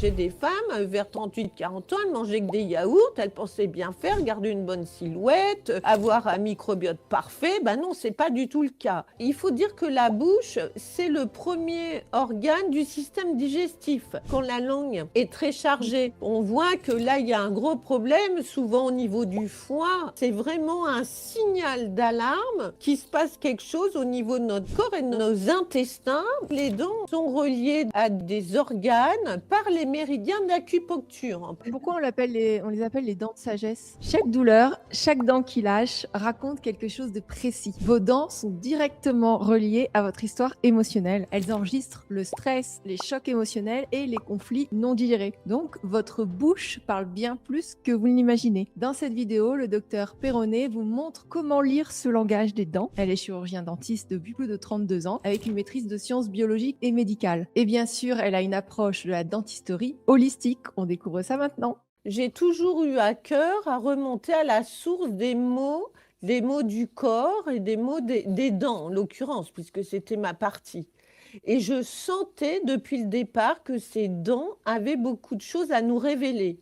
J'ai des femmes, vers 38-40 ans, elles mangeaient que des yaourts, elles pensaient bien faire, garder une bonne silhouette, avoir un microbiote parfait. Ben non, c'est pas du tout le cas. Il faut dire que la bouche, c'est le premier organe du système digestif. Quand la langue est très chargée, on voit que là, il y a un gros problème, souvent au niveau du foie. C'est vraiment un signal d'alarme qu'il se passe quelque chose au niveau de notre corps et de nos intestins. Les dents sont reliées à des organes par les méridiens d'acupuncture. Pourquoi on les appelle les dents de sagesse? Chaque douleur, chaque dent qui lâche raconte quelque chose de précis. Vos dents sont directement reliées à votre histoire émotionnelle. Elles enregistrent le stress, les chocs émotionnels et les conflits non digérés. Donc, votre bouche parle bien plus que vous ne l'imaginez. Dans cette vidéo, le docteur Perronnet vous montre comment lire ce langage des dents. Elle est chirurgien dentiste depuis plus de 32 ans avec une maîtrise de sciences biologiques et médicales. Et bien sûr, elle a une approche de la dentisterie holistique. On découvre ça maintenant. J'ai toujours eu à cœur à remonter à la source des mots du corps et des mots des dents, en l'occurrence, puisque c'était ma partie. Et je sentais depuis le départ que ces dents avaient beaucoup de choses à nous révéler.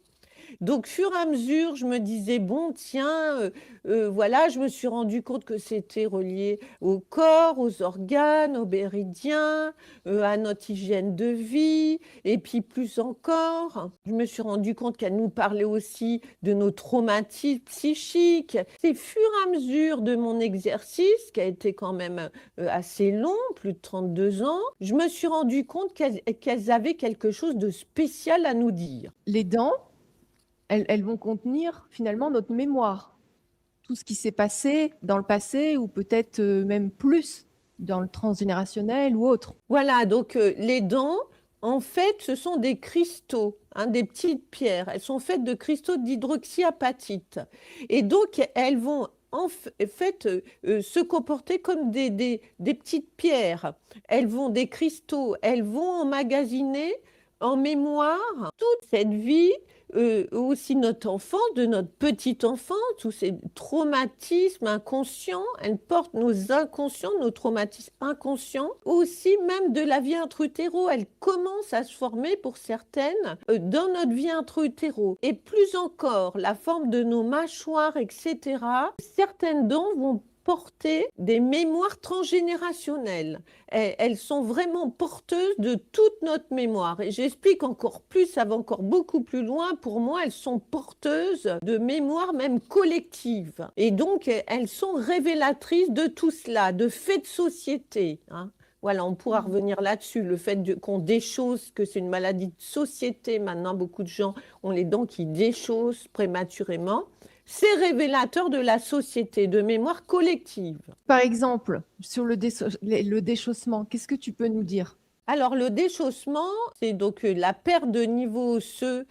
Donc, fur et à mesure, je me disais, bon, tiens, voilà, je me suis rendu compte que c'était relié au corps, aux organes, aux méridiens, à notre hygiène de vie, et puis plus encore, je me suis rendu compte qu'elle nous parlait aussi de nos traumatismes psychiques. C'est fur et à mesure de mon exercice, qui a été quand même assez long, plus de 32 ans, je me suis rendu compte qu'elles avaient quelque chose de spécial à nous dire. Les dents, elles vont contenir finalement notre mémoire. Tout ce qui s'est passé dans le passé ou peut-être même plus dans le transgénérationnel ou autre. Voilà, donc les dents, en fait, ce sont des cristaux, hein, des petites pierres. Elles sont faites de cristaux d'hydroxyapatite. Et donc, elles vont fait se comporter comme des petites pierres. Elles vont des cristaux, elles vont emmagasiner en mémoire toute cette vie, aussi notre enfance, de notre petite enfance, tous ces traumatismes inconscients, elles portent nos inconscients, nos traumatismes inconscients, aussi même de la vie intra-utéro. Elles commencent à se former pour certaines dans notre vie intra-utéro. Et plus encore, la forme de nos mâchoires, etc. Certaines dents vont porter des mémoires transgénérationnelles. Elles sont vraiment porteuses de toute notre mémoire. Et j'explique encore plus, ça va encore beaucoup plus loin. Pour moi, elles sont porteuses de mémoire même collective. Et donc, elles sont révélatrices de tout cela, de faits de société, hein. Voilà, on pourra revenir là-dessus, le fait qu'on déchausse, que c'est une maladie de société. Maintenant, beaucoup de gens ont les dents qui déchaussent prématurément. C'est révélateur de la société, de mémoire collective. Par exemple, sur le déchaussement, qu'est-ce que tu peux nous dire? Alors, le déchaussement, c'est donc la perte de niveau osseux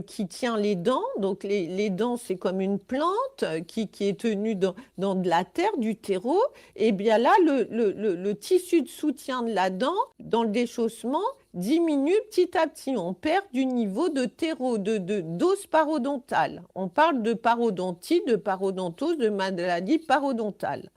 qui tient les dents. Donc, les dents, c'est comme une plante qui est tenue dans de la terre, du terreau. Et bien là, le tissu de soutien de la dent, dans le déchaussement, diminue petit à petit. On perd du niveau de terreau, d'os parodontal. On parle de parodontite, de parodontose, de maladie parodontale.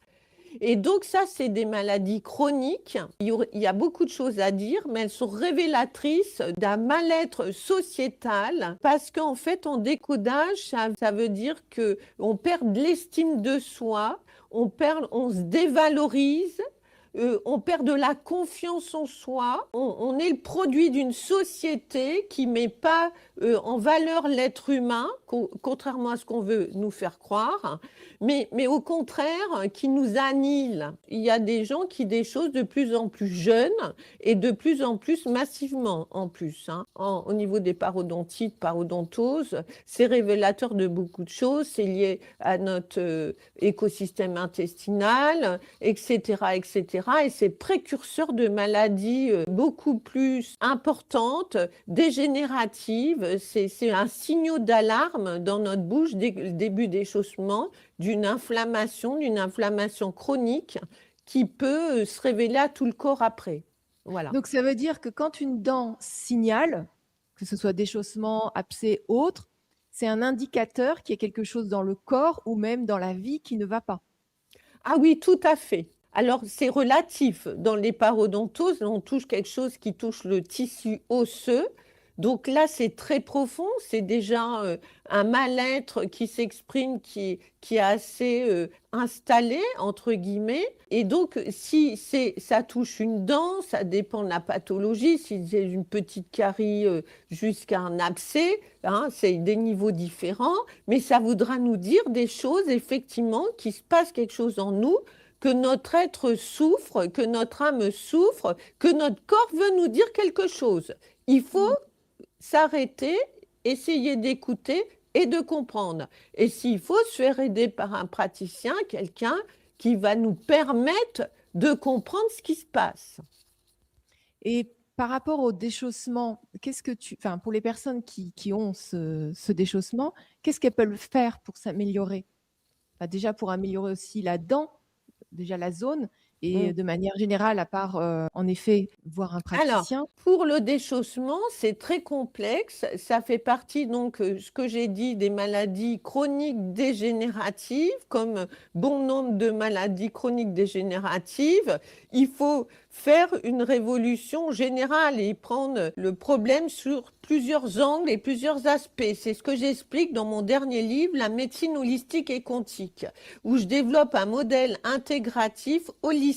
Et donc ça, c'est des maladies chroniques. Il y a beaucoup de choses à dire, mais elles sont révélatrices d'un mal-être sociétal parce qu'en fait, en décodage, ça veut dire qu'on perd de l'estime de soi, on se dévalorise, on perd de la confiance en soi, on est le produit d'une société qui ne met pas en valeur l'être humain, contrairement à ce qu'on veut nous faire croire, mais au contraire, qui nous annihile. Il y a des gens qui déchaussent de plus en plus jeunes et de plus en plus massivement en plus, hein. Au niveau des parodontites, parodontoses, c'est révélateur de beaucoup de choses, c'est lié à notre écosystème intestinal, etc., etc. Et c'est précurseur de maladies beaucoup plus importantes, dégénératives. C'est un signal d'alarme dans notre bouche dès le début d'échaussement d'une inflammation chronique qui peut se révéler à tout le corps après. Voilà. Donc ça veut dire que quand une dent signale, que ce soit déchaussement, abcès, autre, c'est un indicateur qu'il y a quelque chose dans le corps ou même dans la vie qui ne va pas. Ah oui, tout à fait. Alors, c'est relatif. Dans les parodontoses, on touche quelque chose qui touche le tissu osseux, Donc là, c'est très profond, c'est déjà un mal-être qui s'exprime, qui est assez installé, entre guillemets. Et donc, si ça touche une dent, ça dépend de la pathologie. Si c'est une petite carie jusqu'à un abcès, hein, c'est des niveaux différents, mais ça voudra nous dire des choses, effectivement, qu'il se passe quelque chose en nous, que notre être souffre, que notre âme souffre, que notre corps veut nous dire quelque chose. Il faut s'arrêter, essayer d'écouter et de comprendre. Et s'il faut se faire aider par un praticien, quelqu'un qui va nous permettre de comprendre ce qui se passe. Et par rapport au déchaussement, enfin, pour les personnes qui ont ce déchaussement, qu'est-ce qu'elles peuvent faire pour s'améliorer? Enfin, déjà pour améliorer aussi la dent, déjà la zone, et Mm. de manière générale, à part en effet voir un Alors, praticien. pour le déchaussement, c'est très complexe. Ça fait partie, donc, ce que j'ai dit, des maladies chroniques dégénératives, comme bon nombre de maladies chroniques dégénératives. Il faut faire une révolution générale et prendre le problème sur plusieurs angles et plusieurs aspects. C'est ce que j'explique dans mon dernier livre, La médecine holistique et quantique, où je développe un modèle intégratif, holistique,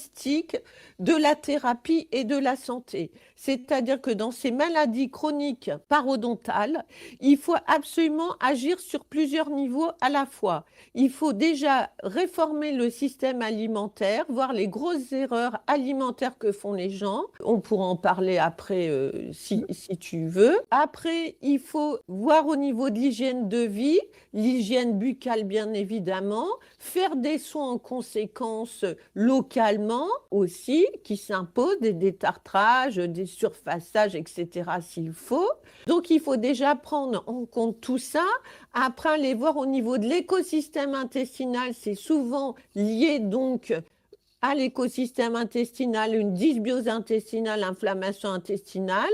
de la thérapie et de la santé. C'est-à-dire que dans ces maladies chroniques parodontales, il faut absolument agir sur plusieurs niveaux à la fois. Il faut déjà réformer le système alimentaire, voir les grosses erreurs alimentaires que font les gens. On pourra en parler après si tu veux. Après, il faut voir au niveau de l'hygiène de vie, l'hygiène buccale bien évidemment, faire des soins en conséquence localement aussi, qui s'imposent, des détartrages, des surfaçages, etc. s'il faut. Donc il faut déjà prendre en compte tout ça. Après, aller voir au niveau de l'écosystème intestinal, c'est souvent lié donc à l'écosystème intestinal, une dysbiose intestinale, inflammation intestinale.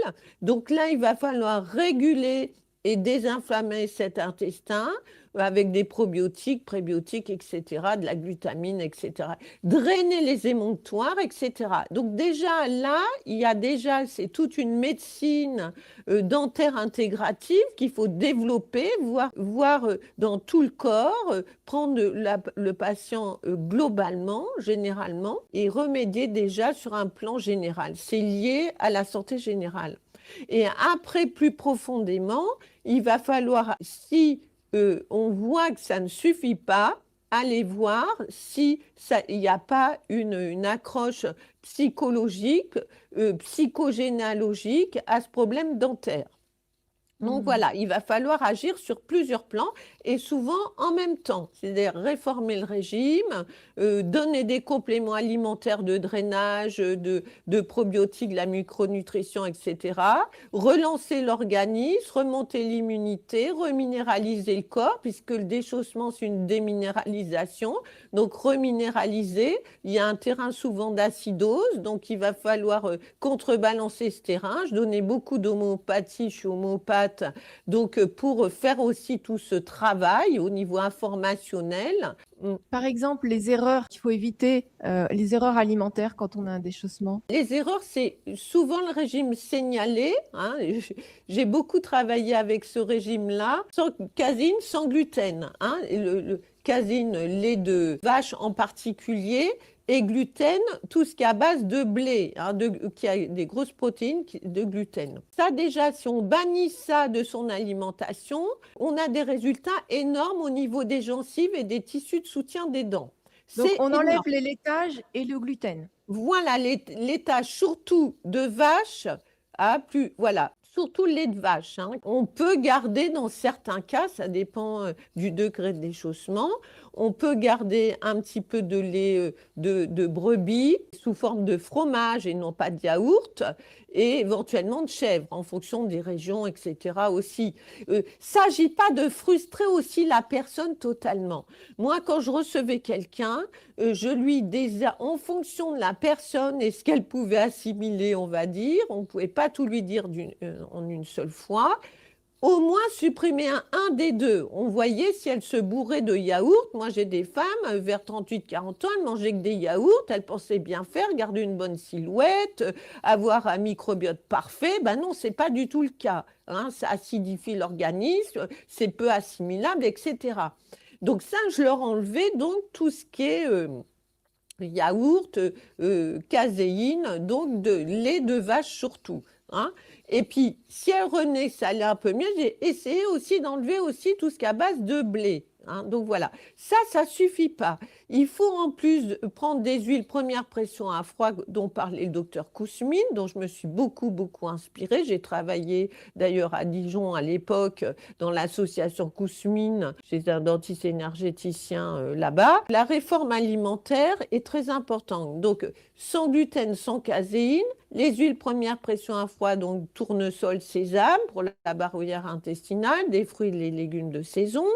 Donc là, il va falloir réguler et désinflammer cet intestin avec des probiotiques, prébiotiques, etc., de la glutamine, etc. Drainer les émonctoires, etc. Donc déjà là, il y a déjà, c'est toute une médecine dentaire intégrative qu'il faut développer, voir dans tout le corps, prendre le patient globalement, généralement, et remédier déjà sur un plan général. C'est lié à la santé générale. Et après, plus profondément, il va falloir, si on voit que ça ne suffit pas, aller voir si il n'y a pas une accroche psychologique, psychogénéalogique à ce problème dentaire. Donc voilà, il va falloir agir sur plusieurs plans et souvent en même temps, c'est-à-dire réformer le régime, donner des compléments alimentaires de drainage, de probiotiques, de la micronutrition, etc. Relancer l'organisme, remonter l'immunité, reminéraliser le corps, puisque le déchaussement, c'est une déminéralisation. Donc reminéraliser, il y a un terrain souvent d'acidose, donc il va falloir contrebalancer ce terrain. Je donnais beaucoup d'homéopathie, je suis homméopathe, donc pour faire aussi tout ce travail au niveau informationnel. Par exemple, les erreurs qu'il faut éviter, les erreurs alimentaires quand on a un déchaussement. Les erreurs, c'est souvent le régime signalé, hein. J'ai beaucoup travaillé avec ce régime-là, sans caséine, sans gluten, hein. Le caséine, lait de vache en particulier, et gluten, tout ce qui est à base de blé, hein, qui a des grosses protéines de gluten. Ça déjà, si on bannit ça de son alimentation, on a des résultats énormes au niveau des gencives et des tissus de soutien des dents. Donc, C'est on enlève énorme. les laitages et le gluten. Voilà, laitage surtout de vache, voilà, surtout le lait de vache, hein. On peut garder dans certains cas, ça dépend du degré de déchaussement, on peut garder un petit peu de lait de brebis sous forme de fromage et non pas de yaourt, et éventuellement de chèvre en fonction des régions, etc. aussi. S'agit pas de frustrer aussi la personne totalement. Moi, quand je recevais quelqu'un, je lui disais, en fonction de la personne et ce qu'elle pouvait assimiler, on va dire, on ne pouvait pas tout lui dire en une seule fois. au moins supprimer un des deux. On voyait si elles se bourraient de yaourt. Moi, j'ai des femmes, vers 38-40 ans, elles mangeaient que des yaourts, elles pensaient bien faire, garder une bonne silhouette, avoir un microbiote parfait. Ben non, c'est pas du tout le cas. Hein. Ça acidifie l'organisme, c'est peu assimilable, etc. Donc ça, je leur enlevais donc tout ce qui est yaourt, caséine, donc de lait de vache surtout. Hein. Et puis, si elle renaît, ça allait un peu mieux. J'ai essayé aussi d'enlever aussi tout ce qui est à base de blé. Hein. Donc voilà, ça suffit pas. Il faut en plus prendre des huiles première pression à froid dont parlait le docteur Kousmine, dont je me suis beaucoup inspirée. J'ai travaillé d'ailleurs à Dijon à l'époque dans l'association Kousmine, chez un dentiste énergéticien là-bas. La réforme alimentaire est très importante. Donc, sans gluten, sans caséine, les huiles première pression à froid, donc tournesol, sésame pour la barrière intestinale, des fruits et des légumes de saison,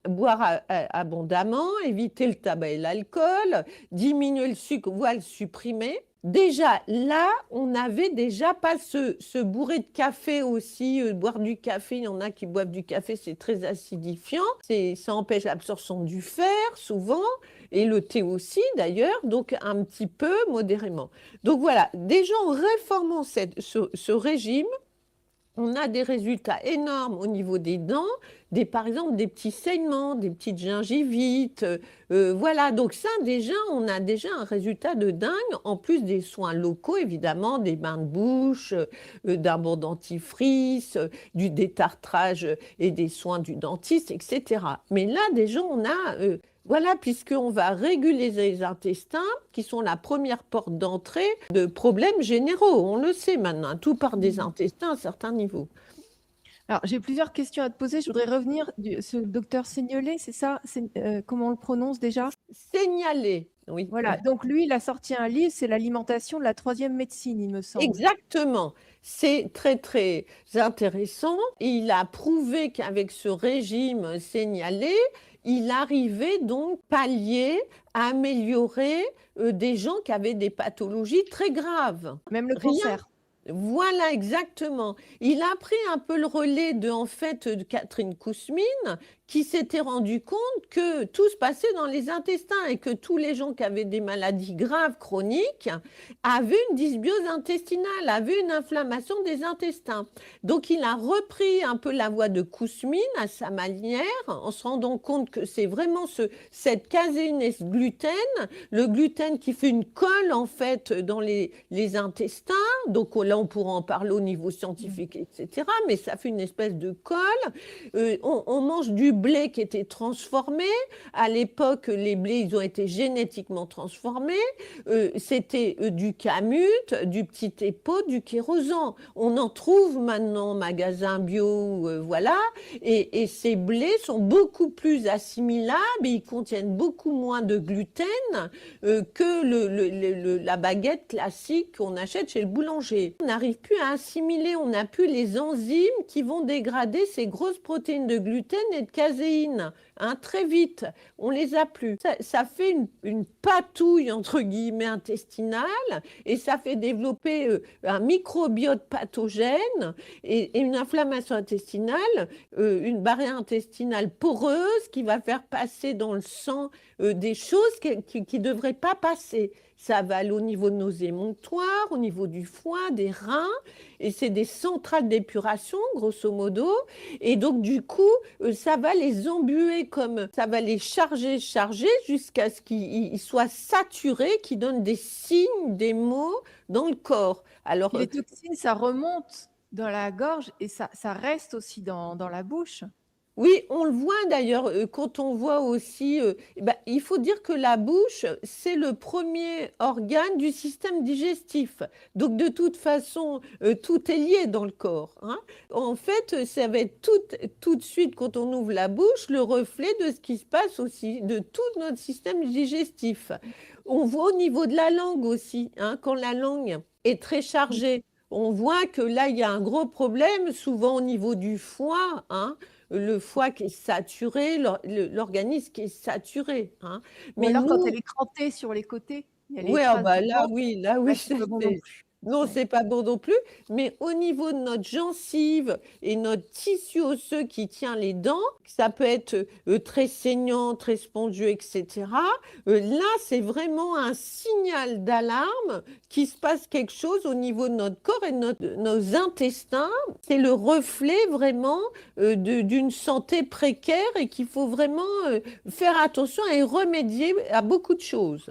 boire abondamment, éviter le tabac et l'alcool, diminuer le sucre, voire le supprimer. Déjà, là, on n'avait déjà pas ce bourré de café aussi. Boire du café, il y en a qui boivent du café, c'est très acidifiant. Ça empêche l'absorption du fer, souvent, et le thé aussi, d'ailleurs, donc un petit peu modérément. Donc voilà, déjà en réformant ce régime, on a des résultats énormes au niveau des dents, par exemple des petits saignements, des petites gingivites. Voilà, donc ça déjà, on a déjà un résultat de dingue, en plus des soins locaux, évidemment, des bains de bouche, d'un bon dentifrice, du détartrage et des soins du dentiste, etc. Mais là, déjà, on a... voilà, puisqu'on va réguler les intestins, qui sont la première porte d'entrée de problèmes généraux. On le sait maintenant, tout part des intestins à un certain niveau. Alors, j'ai plusieurs questions à te poser. Je voudrais revenir ce docteur Seignolet, c'est ça? Comment on le prononce déjà? Signaler, oui. Voilà, donc lui, il a sorti un livre, c'est l'alimentation de la troisième médecine, il me semble. Exactement. C'est très intéressant. Il a prouvé qu'avec ce régime signalé, il arrivait donc pallier, à améliorer des gens qui avaient des pathologies très graves. Même le Rien. cancer. Voilà, exactement. Il a pris un peu le relais de Catherine Kousmine, qui s'était rendu compte que tout se passait dans les intestins et que tous les gens qui avaient des maladies graves chroniques avaient une dysbiose intestinale, avaient une inflammation des intestins. Donc, il a repris un peu la voie de Kousmine à sa manière, en se rendant compte que c'est vraiment cette caséine et ce gluten, le gluten qui fait une colle en fait dans les intestins. Donc là, on pourra en parler au niveau scientifique, etc. Mais ça fait une espèce de colle. On mange du blé qui était transformé. À l'époque, les blés, ils ont été génétiquement transformés. C'était du kamut, du petit épaule, du kérosan. On en trouve maintenant en magasin bio, voilà. Et ces blés sont beaucoup plus assimilables et ils contiennent beaucoup moins de gluten que la baguette classique qu'on achète chez le boulanger. On n'arrive plus à assimiler, on n'a plus les enzymes qui vont dégrader ces grosses protéines de gluten et de caséine. Hein, très vite, on les a plus. Ça fait une patouille, entre guillemets, intestinale et ça fait développer un microbiote pathogène et une inflammation intestinale, une barrière intestinale poreuse qui va faire passer dans le sang des choses qui ne devraient pas passer. Ça va aller au niveau de nos émonctoires, au niveau du foie, des reins, et c'est des centrales d'épuration, grosso modo. Et donc, du coup, ça va les embuer ça va les charger jusqu'à ce qu'ils soient saturés, qu'ils donnent des signes, des mots dans le corps. Alors, les toxines, ça remonte dans la gorge et ça reste aussi dans la bouche. oui, on le voit d'ailleurs quand on voit aussi, il faut dire que la bouche, c'est le premier organe du système digestif. Donc de toute façon, tout est lié dans le corps. Hein. En fait, ça va être tout de suite, quand on ouvre la bouche, le reflet de ce qui se passe aussi, de tout notre système digestif. On voit au niveau de la langue aussi, hein, quand la langue est très chargée. On voit que là, il y a un gros problème, souvent au niveau du foie, hein, le foie qui est saturé, l'organisme qui est saturé. Hein. Mais alors, quand elle est crantée sur les côtés, elle est oui, traces de là, ventre, oui, c'est pas bon non plus. Non, Ouais. c'est pas bon non plus. Mais au niveau de notre gencive et notre tissu osseux qui tient les dents, ça peut être très saignant, très spongieux, etc. Là, c'est vraiment un signal d'alarme qu'il se passe quelque chose au niveau de notre corps et de nos intestins. C'est le reflet vraiment d'une santé précaire et qu'il faut vraiment faire attention et remédier à beaucoup de choses.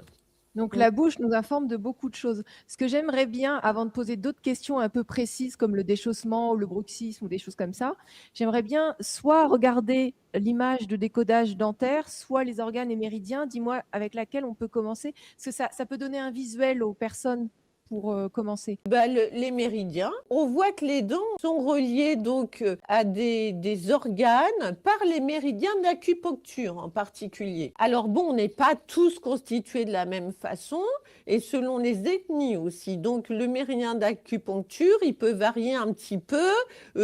Donc Mm. la bouche nous informe de beaucoup de choses. Ce que j'aimerais bien, avant de poser d'autres questions un peu précises comme le déchaussement ou le bruxisme ou des choses comme ça, j'aimerais bien soit regarder l'image de décodage dentaire, soit les organes et méridiens. Dis-moi avec laquelle on peut commencer. Parce que ça peut donner un visuel aux personnes pour commencer. Bah, les méridiens. On voit que les dents sont reliées donc à des organes par les méridiens d'acupuncture en particulier. Alors bon, on n'est pas tous constitués de la même façon et selon les ethnies aussi. Donc le méridien d'acupuncture, il peut varier un petit peu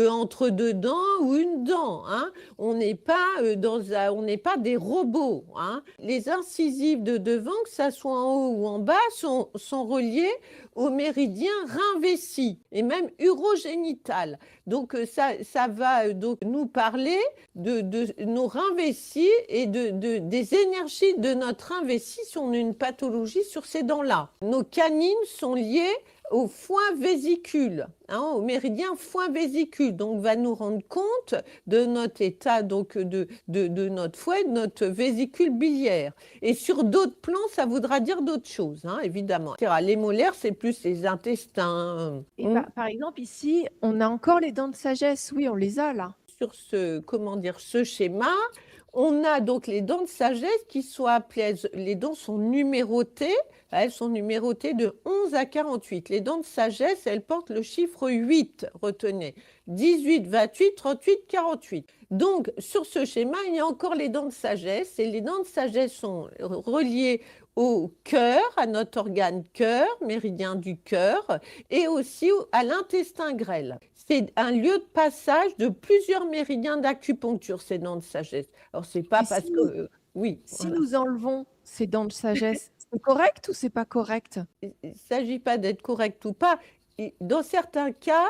entre deux dents ou une dent, hein. On n'est pas on n'est pas des robots, hein. Les incisives de devant, que ça soit en haut ou en bas, sont reliées au méridien rein vessie et même urogénital. Donc ça va donc nous parler de nos reins vessis et des énergies de notre rein vessie si on a une pathologie sur ces dents-là. Nos canines sont liées au foie vésicule, hein, au méridien foie vésicule. Donc, va nous rendre compte de notre état donc de notre foie et de notre vésicule biliaire. Et sur d'autres plans, ça voudra dire d'autres choses, hein, évidemment. Les molaires, c'est plus les intestins. Et par exemple, ici, on a encore les dents de sagesse. Oui, on les a là. Sur ce schéma, on a donc les dents de sagesse qui sont appelées, les dents sont numérotées, elles sont numérotées de 11 à 48. Les dents de sagesse, elles portent le chiffre 8, retenez, 18, 28, 38, 48. Donc, sur ce schéma, il y a encore les dents de sagesse, et les dents de sagesse sont reliées au cœur, à notre organe cœur, méridien du cœur, et aussi à l'intestin grêle. C'est un lieu de passage de plusieurs méridiens d'acupuncture, ces dents de sagesse. Alors, c'est pas Et parce si que... oui, Si voilà. nous enlevons ces dents de sagesse, c'est correct ou c'est pas correct? Il ne s'agit pas d'être correct ou pas. Et dans certains cas,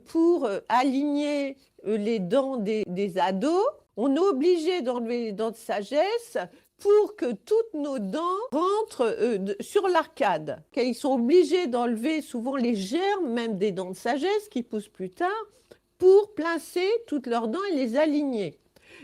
pour aligner les dents des ados, on est obligé d'enlever les dents de sagesse pour que toutes nos dents rentrent sur l'arcade. Ils sont obligés d'enlever souvent les germes, même des dents de sagesse qui poussent plus tard, pour placer toutes leurs dents et les aligner.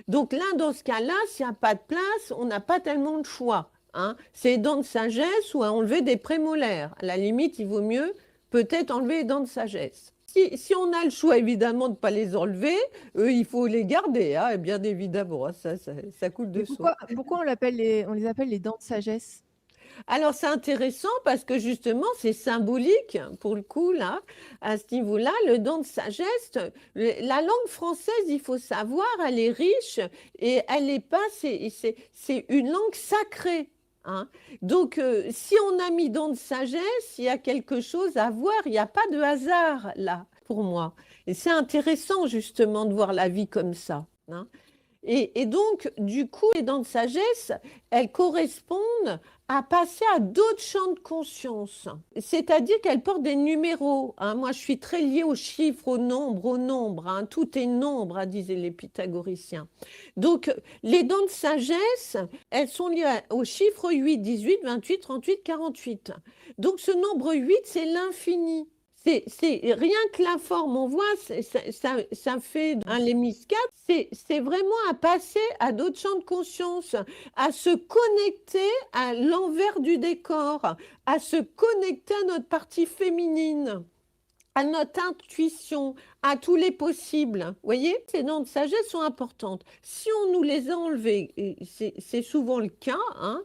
Donc là, dans ce cas-là, s'il n'y a pas de place, on n'a pas tellement de choix, hein. C'est les dents de sagesse ou à enlever des prémolaires. À la limite, il vaut mieux peut-être enlever les dents de sagesse. Si on a le choix, évidemment, de ne pas les enlever, il faut les garder, hein, bien évidemment, hein, ça coule de Mais source. pourquoi on les appelle les dents de sagesse? Alors, c'est intéressant parce que justement, c'est symbolique pour le coup, là, à ce niveau-là, le don de sagesse. La langue française, il faut savoir, elle est riche et elle n'est pas, c'est une langue sacrée, hein. Donc, si on a mis don de sagesse, il y a quelque chose à voir, il n'y a pas de hasard là, pour moi. Et c'est intéressant justement de voir la vie comme ça, hein. Et donc, du coup, les dents de sagesse, elles correspondent à passer à d'autres champs de conscience. C'est-à-dire qu'elles portent des numéros, hein. Moi, je suis très liée aux chiffres, aux nombres, hein. Tout est nombre, hein, disaient les pythagoriciens. Donc, les dents de sagesse, elles sont liées aux chiffres 8, 18, 28, 38, 48. Donc, ce nombre 8, c'est l'infini. C'est rien que la forme, on voit, ça fait un lémiscate. C'est vraiment à passer à d'autres champs de conscience, à se connecter à l'envers du décor, à se connecter à notre partie féminine, à notre intuition, à tous les possibles. Vous voyez, ces dents de sagesse sont importantes. Si on nous les a enlevées, et c'est souvent le cas, hein,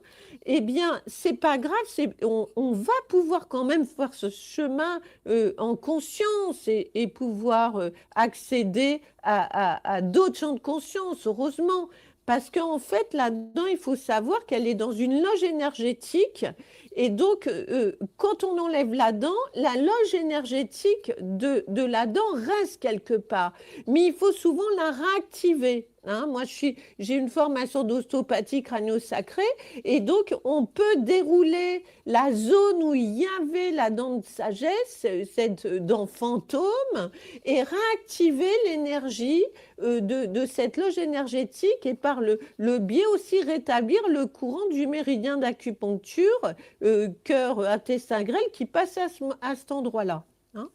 eh bien, c'est pas grave, on va pouvoir quand même faire ce chemin en conscience et pouvoir accéder à d'autres champs de conscience, heureusement. Parce qu'en fait, là-dedans, il faut savoir qu'elle est dans une loge énergétique Et donc, quand on enlève la dent, la loge énergétique de la dent reste quelque part. Mais il faut souvent la réactiver. Hein. Moi, j'ai une formation d'ostéopathie crânio-sacrée et donc on peut dérouler la zone où il y avait la dent de sagesse, cette dent fantôme, et réactiver l'énergie de cette loge énergétique et par le biais aussi rétablir le courant du méridien d'acupuncture cœur, intestin grêle qui passe à cet endroit-là. Hein.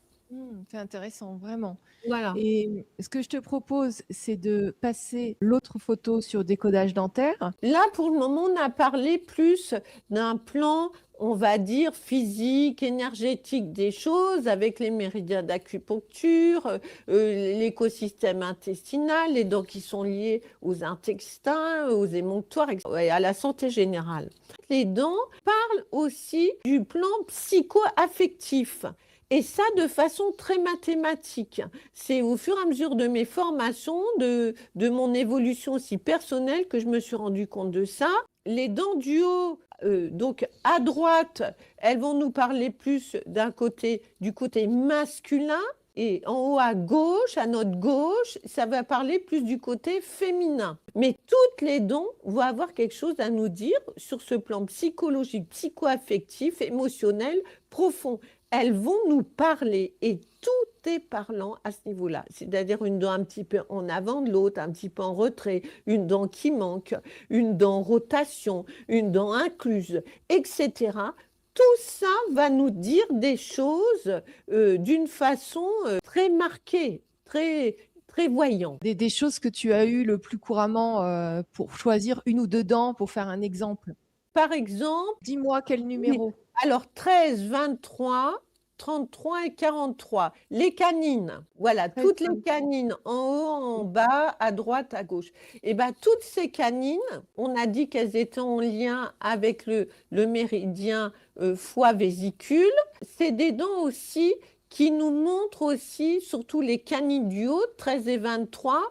C'est intéressant, vraiment. Voilà. Et ce que je te propose, c'est de passer l'autre photo sur décodage dentaire. Là, pour le moment, on a parlé plus d'un plan, on va dire, physique, énergétique des choses, avec les méridiens d'acupuncture, l'écosystème intestinal, les dents qui sont liées aux intestins, aux émonctoires, et à la santé générale. Les dents parlent aussi du plan psycho-affectif. Et ça, de façon très mathématique. C'est au fur et à mesure de mes formations, de mon évolution aussi personnelle que je me suis rendu compte de ça. Les dents du haut, donc à droite, elles vont nous parler plus du côté masculin. Et en haut à gauche, à notre gauche, ça va parler plus du côté féminin. Mais toutes les dents vont avoir quelque chose à nous dire sur ce plan psychologique, psycho-affectif, émotionnel, profond. Elles vont nous parler et tout est parlant à ce niveau-là. C'est-à-dire une dent un petit peu en avant de l'autre, un petit peu en retrait, une dent qui manque, une dent en rotation, une dent incluse, etc. Tout ça va nous dire des choses d'une façon très marquée, très, très voyante. Des choses que tu as eues le plus couramment pour choisir une ou deux dents, pour faire un exemple. Par exemple, Dis-moi quel numéro. alors 13, 23, 33 et 43. Les canines, voilà, 13, toutes les 23. canines, en haut, en bas, à droite, à gauche. Et bien, toutes ces canines, on a dit qu'elles étaient en lien avec le méridien foie-vésicule. C'est des dents aussi qui nous montrent aussi, surtout les canines du haut, 13 et 23,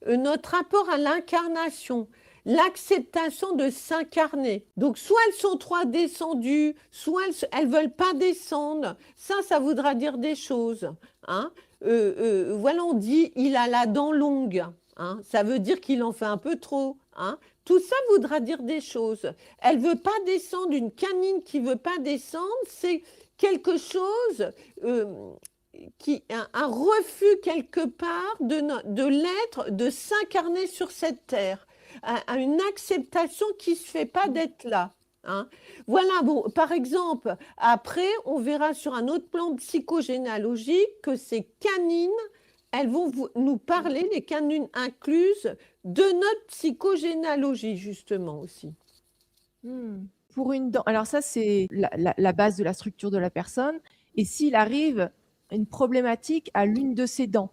notre rapport à l'incarnation. L'acceptation de s'incarner. Donc, soit elles sont trop descendues, soit elles ne veulent pas descendre. Ça voudra dire des choses. Hein. Voilà, on dit il a la dent longue. Hein. Ça veut dire qu'il en fait un peu trop. Hein. Tout ça voudra dire des choses. Elle ne veut pas descendre. Une canine qui ne veut pas descendre, c'est quelque chose... un refus quelque part de l'être, de s'incarner sur cette terre, à une acceptation qui ne se fait pas d'être là. Hein. Voilà, bon, par exemple, après, on verra sur un autre plan psychogénéalogique que ces canines, elles vont nous parler, les canines incluses, de notre psychogénéalogie, justement aussi. Pour une dent, alors ça, c'est la base de la structure de la personne. Et s'il arrive une problématique à l'une de ses dents.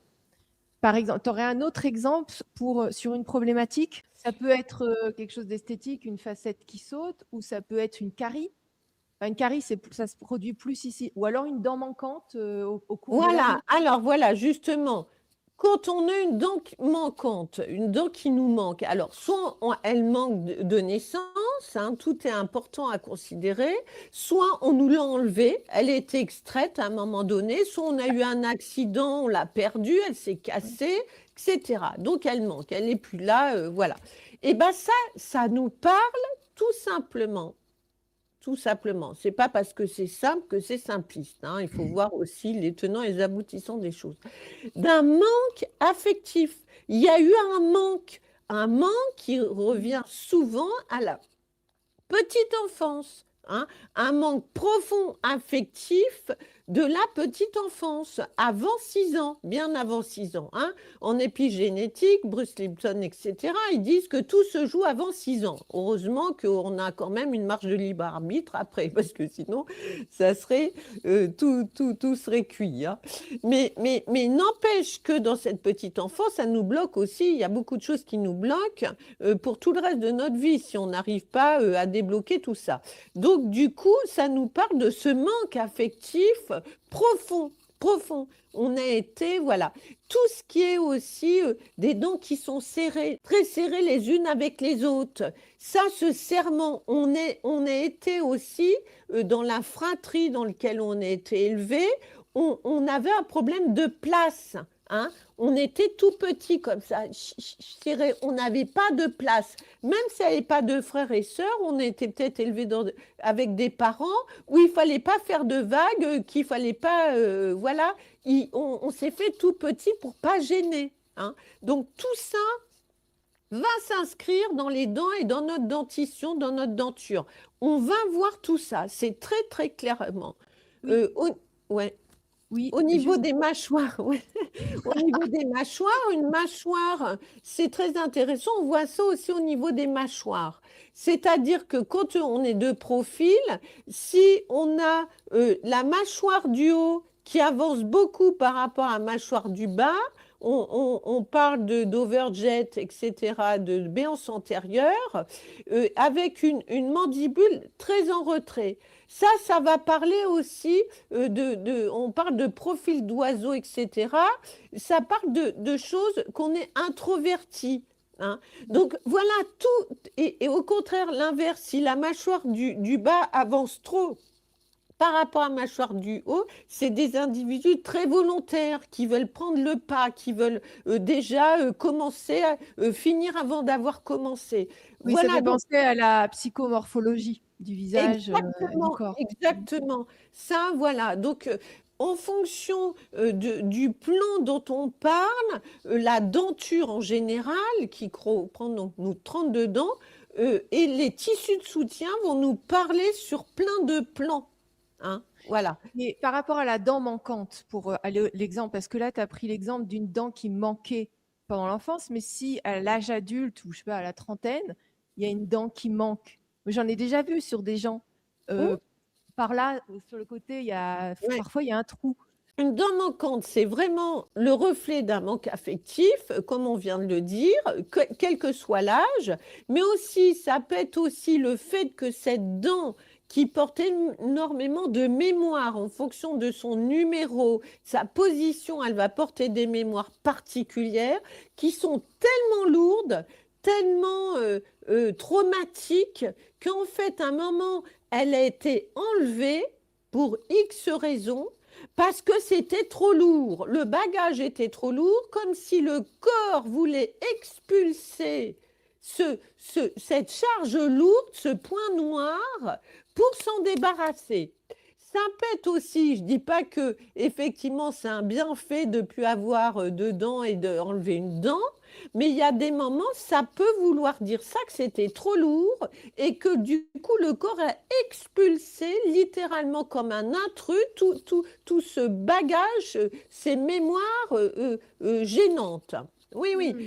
Par exemple, tu aurais un autre exemple sur une problématique? Ça peut être quelque chose d'esthétique, une facette qui saute, ou ça peut être une carie. Enfin, une carie, ça se produit plus ici. Ou alors une dent manquante au cours de la vie. Voilà, alors voilà, justement, quand on a une dent manquante, une dent qui nous manque, alors soit elle manque de naissance, hein, tout est important à considérer, soit on nous l'a enlevée, elle a été extraite à un moment donné, soit on a eu un accident, on l'a perdue, elle s'est cassée, etc. Donc elle manque, elle n'est plus là, voilà. Et bien ça nous parle tout simplement. Tout simplement. Ce n'est pas parce que c'est simple que c'est simpliste. Hein. Il faut voir aussi les tenants et les aboutissants des choses. D'un manque affectif. Il y a eu un manque qui revient souvent à la petite enfance. Hein. Un manque profond affectif de la petite enfance, avant 6 ans, bien avant 6 ans. Hein. En épigénétique, Bruce Lipton, etc., ils disent que tout se joue avant 6 ans. Heureusement qu'on a quand même une marge de libre arbitre après, parce que sinon, ça serait, tout serait cuit. Hein. Mais n'empêche que dans cette petite enfance, ça nous bloque aussi. Il y a beaucoup de choses qui nous bloquent pour tout le reste de notre vie, si on n'arrive pas à débloquer tout ça. Donc, du coup, ça nous parle de ce manque affectif profond, profond. On a été, voilà, tout ce qui est aussi des dents qui sont serrées, très serrées les unes avec les autres. Ça, ce serment, on a été aussi dans la fratrie dans laquelle on a été élevé, on avait un problème de place. Hein. On était tout petit comme ça, serré. On n'avait pas de place. Même s'il n'y avait pas de frères et sœurs, on était peut-être élevés avec des parents où il ne fallait pas faire de vagues, qu'il ne fallait pas. Voilà, on s'est fait tout petit pour pas gêner. Hein. Donc tout ça va s'inscrire dans les dents et dans notre dentition, dans notre denture. On va voir tout ça. C'est très, très clairement. Oui, Ouais. oui, Au niveau juste des mâchoires, ouais. Au niveau des mâchoires, une mâchoire, c'est très intéressant. On voit ça aussi au niveau des mâchoires. C'est-à-dire que quand on est de profil, si on a la mâchoire du haut qui avance beaucoup par rapport à la mâchoire du bas, on parle d'overjet, etc., de béance antérieure, avec une mandibule très en retrait. Ça va parler aussi on parle de profil d'oiseau, etc. Ça parle de choses qu'on est introverti. Hein. Donc voilà tout. Et au contraire, l'inverse, si la mâchoire du bas avance trop par rapport à la mâchoire du haut, c'est des individus très volontaires qui veulent prendre le pas, qui veulent déjà commencer à finir avant d'avoir commencé. oui, ça Voilà, fait donc penser à la psychomorphologie du visage et du exactement, corps. exactement. Ça, voilà. Donc, en fonction du plan dont on parle, la denture en général, qui prend donc nos 32 dents, et les tissus de soutien vont nous parler sur plein de plans. Hein, voilà. Et par rapport à la dent manquante, pour aller l'exemple, parce que là, tu as pris l'exemple d'une dent qui manquait pendant l'enfance, mais si à l'âge adulte, ou je sais pas, à la trentaine, il y a une dent qui manque. J'en ai déjà vu sur des gens. Hum, Par là, sur le côté, ouais. parfois, il y a un trou. Une dent manquante, c'est vraiment le reflet d'un manque affectif, comme on vient de le dire, quel que soit l'âge, mais aussi, ça peut être aussi le fait que cette dent qui porte énormément de mémoire en fonction de son numéro, sa position, elle va porter des mémoires particulières qui sont tellement lourdes, tellement traumatiques, qu'en fait, à un moment, elle a été enlevée pour X raisons parce que c'était trop lourd. Le bagage était trop lourd, comme si le corps voulait expulser cette charge lourde, ce point noir, pour s'en débarrasser. Ça peut être aussi, je ne dis pas que effectivement c'est un bienfait de ne plus avoir de dents et d'enlever une dent, mais il y a des moments, ça peut vouloir dire ça, que c'était trop lourd et que du coup le corps a expulsé littéralement comme un intrus tout ce bagage, ces mémoires gênantes. Oui, oui. Hmm.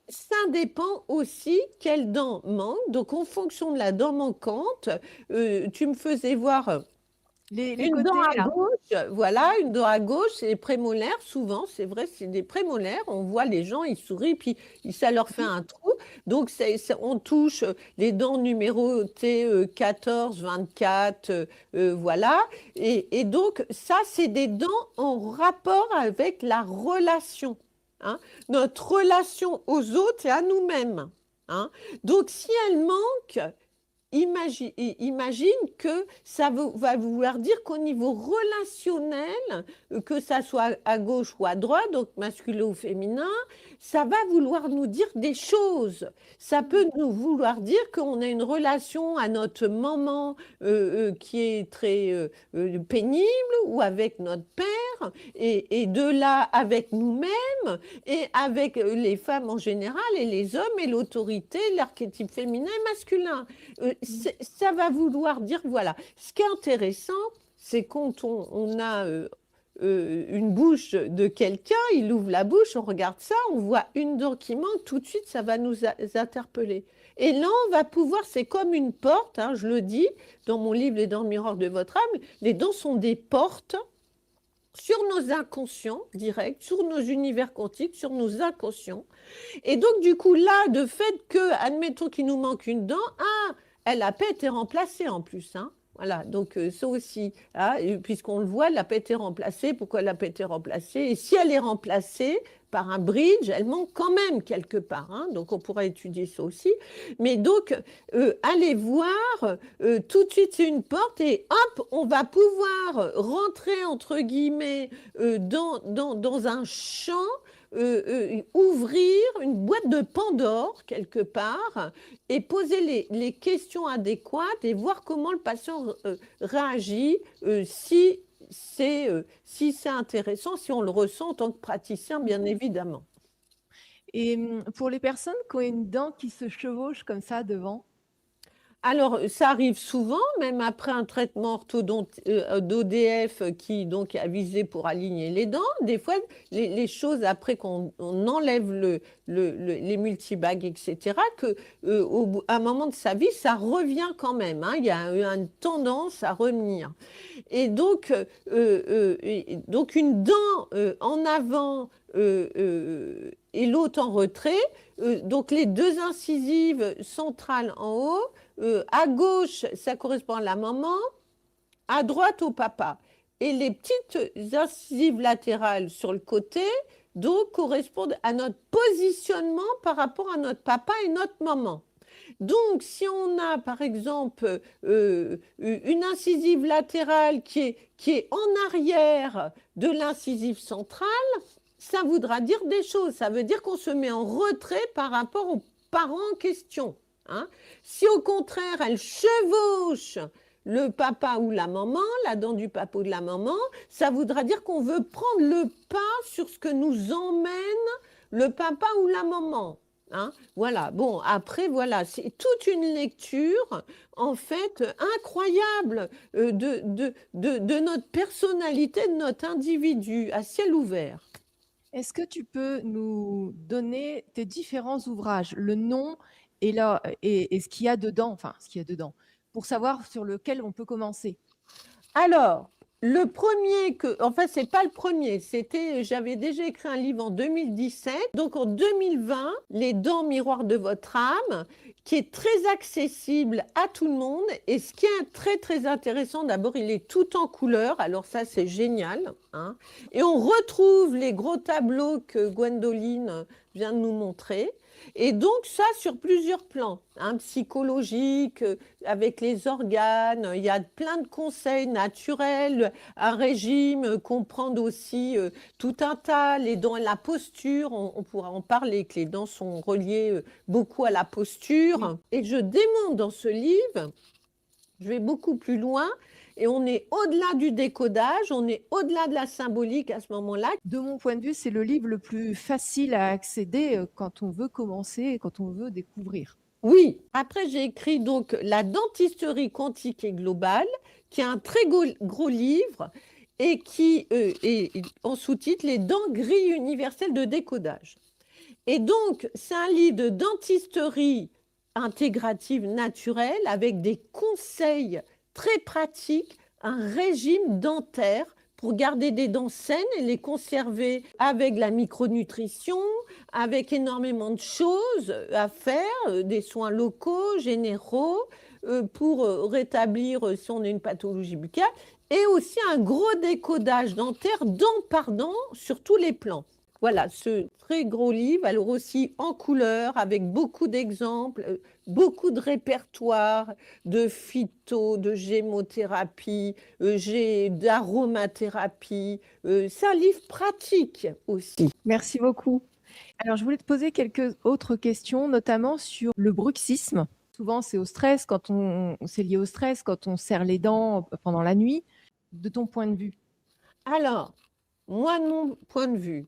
Ça dépend aussi quelle dent manque. Donc, en fonction de la dent manquante, tu me faisais voir Les une dent côtés, à là. gauche, voilà, une dent à gauche, c'est les prémolaires, souvent, c'est vrai, c'est des prémolaires. On voit les gens, ils sourient, puis ça leur fait Mhm. un trou. Donc, on touche les dents numérotées 14, 24, voilà. Et donc, ça, c'est des dents en rapport avec la relation. Hein, notre relation aux autres et à nous-mêmes. Hein. Donc, si elle manque, imagine que ça va vouloir dire qu'au niveau relationnel, que ça soit à gauche ou à droite, donc masculin ou féminin, ça va vouloir nous dire des choses. Ça peut nous vouloir dire qu'on a une relation à notre maman qui est très pénible ou avec notre père, et de là avec nous-mêmes et avec les femmes en général et les hommes et l'autorité, l'archétype féminin et masculin. Ça va vouloir dire, voilà, ce qui est intéressant, c'est quand on a une bouche de quelqu'un, il ouvre la bouche, on regarde ça, on voit une dent qui manque, tout de suite, ça va nous interpeller. Et là, on va pouvoir, c'est comme une porte, hein, je le dis dans mon livre Les dents miroirs de votre âme, les dents sont des portes sur nos inconscients directs, sur nos univers quantiques, sur nos inconscients. Et donc, du coup, là, de fait que, admettons qu'il nous manque une dent, ah, elle n'a pas été remplacée en plus. Hein. Voilà, donc ça aussi, hein, puisqu'on le voit, la pète est remplacée. Pourquoi la pète est remplacée? Et si elle est remplacée par un bridge, elle manque quand même quelque part, hein, donc on pourra étudier ça aussi. Mais donc, allez voir, tout de suite c'est une porte et hop, on va pouvoir rentrer, entre guillemets, dans un champ, ouvrir une boîte de Pandore quelque part et poser les questions adéquates et voir comment le patient réagit, si c'est intéressant, si on le ressent en tant que praticien, bien évidemment. Et pour les personnes qui ont une dent qui se chevauche comme ça devant, Alors, ça arrive souvent, même après un traitement d'ODF qui donc est avisé pour aligner les dents. Des fois, les choses, après qu'on enlève les multibagues, etc., à un moment de sa vie, ça revient quand même, hein. Il y a une tendance à revenir. Et donc une dent en avant et l'autre en retrait. Donc les deux incisives centrales en haut. À gauche, ça correspond à la maman, à droite au papa. Et les petites incisives latérales sur le côté, donc, correspondent à notre positionnement par rapport à notre papa et notre maman. Donc, si on a, par exemple, une incisive latérale qui est en arrière de l'incisive centrale, ça voudra dire des choses. Ça veut dire qu'on se met en retrait par rapport aux parents en question, hein. Si au contraire, elle chevauche le papa ou la maman, la dent du papa ou de la maman, ça voudra dire qu'on veut prendre le pas sur ce que nous emmène le papa ou la maman. Hein, voilà, bon, après, voilà, c'est toute une lecture, en fait, incroyable de notre personnalité, de notre individu, à ciel ouvert. est-ce que tu peux nous donner tes différents ouvrages, le nom et ce qu'il y a dedans, enfin ce qu'il y a dedans, pour savoir sur lequel on peut commencer? Alors, le premier enfin, c'est pas le premier, j'avais déjà écrit un livre en 2017, donc en 2020, Les dents miroirs de votre âme, qui est très accessible à tout le monde. Et ce qui est très, très intéressant, d'abord, il est tout en couleur, alors ça, c'est génial, hein. Et on retrouve les gros tableaux que Gwendoline vient de nous montrer. Et donc, ça, sur plusieurs plans, hein, psychologiques, avec les organes, il y a plein de conseils naturels, un régime, comprendre aussi tout un tas, les dents et la posture, on pourra en parler, que les dents sont reliées beaucoup à la posture. Et je démontre dans ce livre, je vais beaucoup plus loin, et on est au-delà du décodage, on est au-delà de la symbolique à ce moment-là. De mon point de vue, c'est le livre le plus facile à accéder quand on veut commencer et quand on veut découvrir. Oui, après j'ai écrit donc La dentisterie quantique et globale, qui est un très gros livre et qui est en sous-titre Les dents grilles universelles de décodage. Et donc, c'est un livre de dentisterie intégrative naturelle avec des conseils très pratiques, un régime dentaire pour garder des dents saines et les conserver avec la micronutrition, avec énormément de choses à faire, des soins locaux, généraux, pour rétablir si on a une pathologie buccale, et aussi un gros décodage dentaire dent par dent sur tous les plans. Voilà, ce très gros livre, alors aussi en couleur, avec beaucoup d'exemples, beaucoup de répertoires de phyto, de gémothérapie, d'aromathérapie. C'est un livre pratique aussi. Merci beaucoup. Alors, je voulais te poser quelques autres questions, notamment sur le bruxisme. Souvent, c'est c'est lié au stress quand on serre les dents pendant la nuit. De ton point de vue? Alors, moi, de mon point de vue,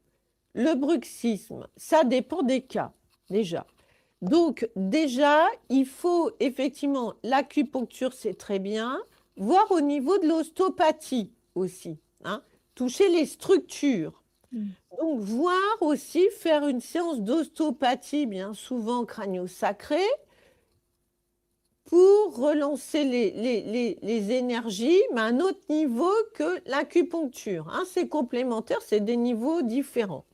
le bruxisme, ça dépend des cas, déjà. Donc, déjà, il faut effectivement, l'acupuncture, c'est très bien, voir au niveau de l'ostéopathie aussi, hein, toucher les structures. Donc, voir aussi, faire une séance d'ostéopathie, bien souvent crânio-sacrée, pour relancer les énergies, mais à un autre niveau que l'acupuncture, hein. C'est complémentaire, c'est des niveaux différents.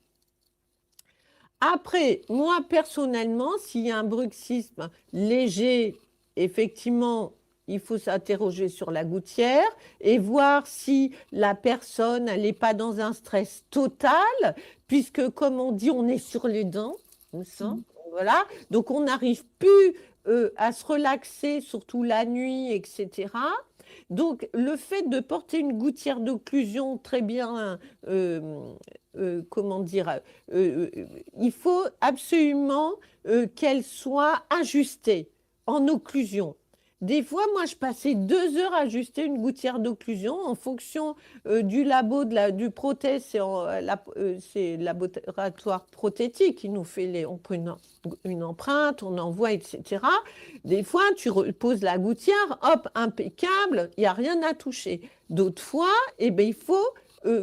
Après, moi personnellement, s'il y a un bruxisme léger, effectivement, il faut s'interroger sur la gouttière et voir si la personne, elle n'est pas dans un stress total, puisque, comme on dit, on est sur les dents. Ça, Mhm. voilà. Donc, on n'arrive plus à se relaxer, surtout la nuit, etc. Donc, le fait de porter une gouttière d'occlusion très bien, comment dire, il faut absolument qu'elle soit ajustée en occlusion. Des fois, moi, je passais 2 heures à ajuster une gouttière d'occlusion en fonction du labo du prothèse, c'est le laboratoire prothétique qui nous fait on prend une empreinte, on envoie, etc. Des fois, tu poses la gouttière, hop, impeccable, il n'y a rien à toucher. D'autres fois, eh ben, il faut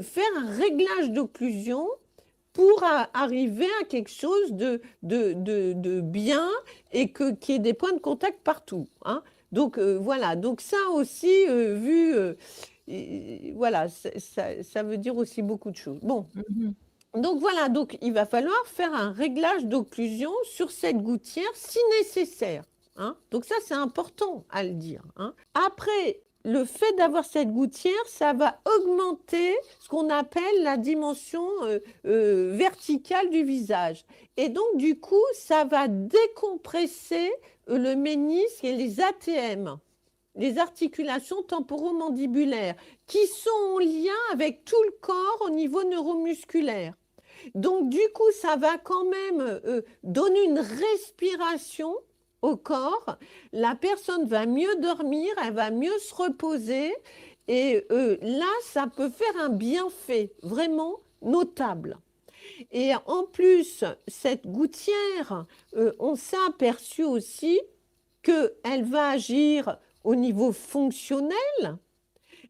faire un réglage d'occlusion pour arriver à quelque chose de bien et qu'il y ait des points de contact partout, hein. Donc voilà, donc ça aussi, voilà, ça veut dire aussi beaucoup de choses. Bon, Mhm. donc voilà, donc il va falloir faire un réglage d'occlusion sur cette gouttière si nécessaire, hein. Donc ça, c'est important à le dire, hein. Après, le fait d'avoir cette gouttière, ça va augmenter ce qu'on appelle la dimension verticale du visage. Et donc, du coup, ça va décompresser le ménisque et les ATM, les articulations temporomandibulaires, qui sont en lien avec tout le corps au niveau neuromusculaire. Donc, du coup, ça va quand même donner une respiration au corps. La personne va mieux dormir, elle va mieux se reposer. Et là, ça peut faire un bienfait vraiment notable. Et en plus, cette gouttière, on s'est aperçu aussi qu'elle va agir au niveau fonctionnel,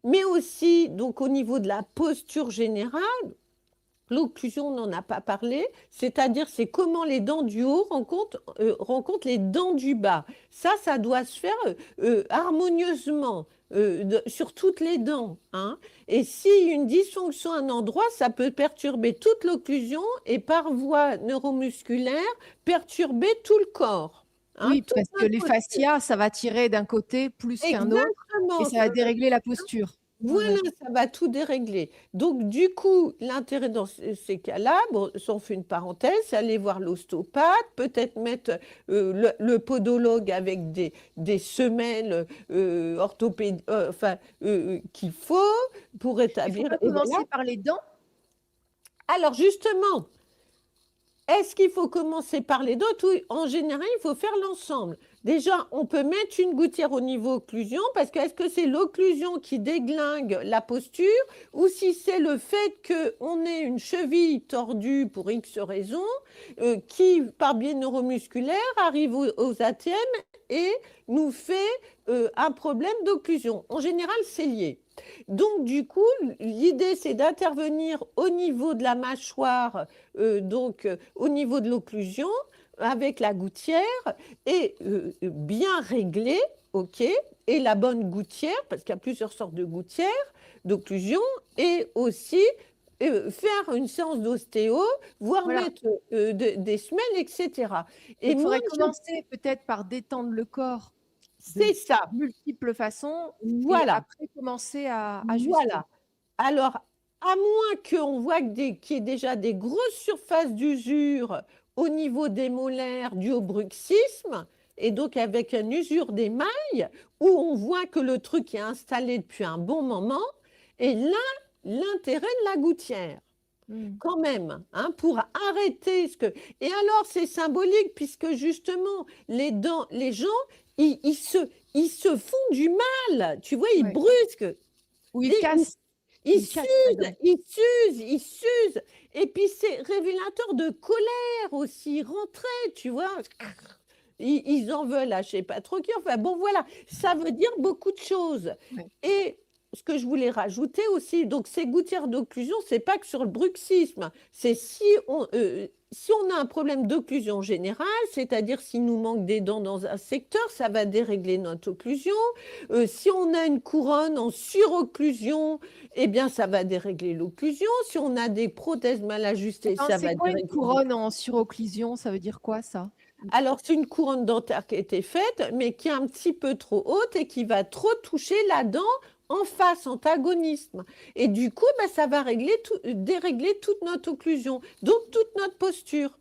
mais aussi donc au niveau de la posture générale. L'occlusion, on n'en a pas parlé, c'est-à-dire c'est comment les dents du haut rencontrent les dents du bas. Ça doit se faire harmonieusement sur toutes les dents, hein. Et si une dysfonction à un endroit, ça peut perturber toute l'occlusion et par voie neuromusculaire, perturber tout le corps, hein, Oui, tout parce que un les côté. fascias, ça va tirer d'un côté plus qu'un autre et Exactement, ça ça va va. dérégler la posture. Ouais, Voilà, ouais. ça va tout dérégler. Donc, du coup, l'intérêt dans ces cas-là, bon, ça on fait une parenthèse, c'est aller voir l'ostéopathe, peut-être mettre le podologue avec des semelles enfin, qu'il faut pour Il faut établir. pas Et voilà. commencer par les dents? Alors, justement, est-ce qu'il faut commencer par les doigts? Oui, en général, il faut faire l'ensemble. Déjà, on peut mettre une gouttière au niveau occlusion parce que est-ce que c'est l'occlusion qui déglingue la posture ou si c'est le fait qu'on ait une cheville tordue pour X raison qui, par biais neuromusculaire, arrive aux ATM et nous fait un problème d'occlusion. En général, c'est lié. Donc, du coup, l'idée, c'est d'intervenir au niveau de la mâchoire, au niveau de l'occlusion, avec la gouttière, et bien régler, OK, et la bonne gouttière, parce qu'il y a plusieurs sortes de gouttières d'occlusion, et aussi faire une séance d'ostéo, voire Voilà. mettre des semelles, etc. Et Il moi, faudrait commencer peut-être par détendre le corps de c'est ça. multiples façons et Voilà. après commencer à ajuster. Voilà. Alors, à moins qu'on voit qu'il y ait déjà des grosses surfaces d'usure au niveau des molaires dû au bruxisme, et donc avec une usure des mailles, où on voit que le truc est installé depuis un bon moment, et là, l'intérêt de la gouttière, Mm. quand même, hein, pour arrêter ce que. Et alors, c'est symbolique, puisque justement, les gens, ils se font du mal, tu vois, ils Ouais. brusquent. Ou il Et casse, ils il casse la s'usent, dent. ils s'usent, ils s'usent. Et puis c'est révélateur de colère aussi, rentrer, tu vois. Ils en veulent à je sais pas trop qui. Enfin bon, voilà, ça veut dire beaucoup de choses. Ouais. Et ce que je voulais rajouter aussi, donc ces gouttières d'occlusion, c'est pas que sur le bruxisme, c'est si on a un problème d'occlusion générale, c'est-à-dire s'il nous manque des dents dans un secteur, ça va dérégler notre occlusion. Si on a une couronne en surocclusion, eh bien, ça va dérégler l'occlusion. Si on a des prothèses mal ajustées, Attends, ça c'est va quoi une dérégler. couronne en surocclusion? Ça veut dire quoi ça? Alors, c'est une couronne dentaire qui a été faite, mais qui est un petit peu trop haute et qui va trop toucher la dent en face, antagonisme. Et du coup, bah, ça va dérégler toute notre occlusion, donc toute notre posture.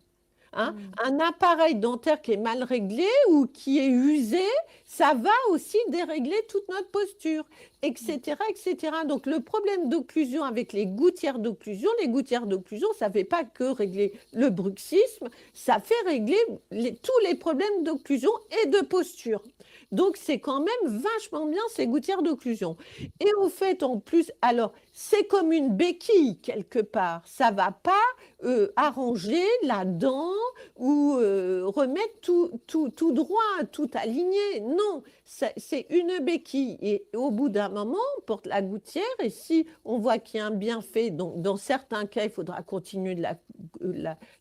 Hein. Mm. Un appareil dentaire qui est mal réglé ou qui est usé, ça va aussi dérégler toute notre posture, etc., etc. Donc, le problème d'occlusion avec les gouttières d'occlusion, ça ne fait pas que régler le bruxisme, ça fait régler tous les problèmes d'occlusion et de posture. Donc, c'est quand même vachement bien ces gouttières d'occlusion. Et au fait, en plus, alors, c'est comme une béquille quelque part. Ça ne va pas arranger la dent ou remettre tout droit, tout aligné. Non, c'est une béquille. Et au bout d'un moment, on porte la gouttière et si on voit qu'il y a un bienfait, donc dans certains cas, il faudra continuer de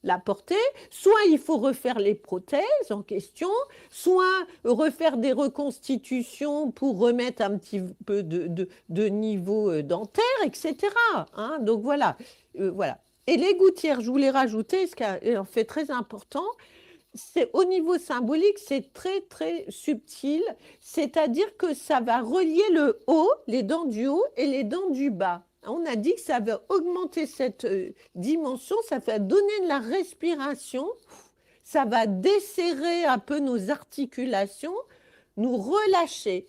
la porter. Soit il faut refaire les prothèses en question, soit refaire des reconstitutions pour remettre un petit peu de niveau dentaire, etc. Hein, donc voilà. Voilà. Et les gouttières, je voulais rajouter, ce qui est en fait très important, c'est au niveau symbolique, c'est très très subtil, c'est-à-dire que ça va relier le haut, les dents du haut et les dents du bas. On a dit que ça va augmenter cette dimension, ça va donner de la respiration, ça va desserrer un peu nos articulations, nous relâcher.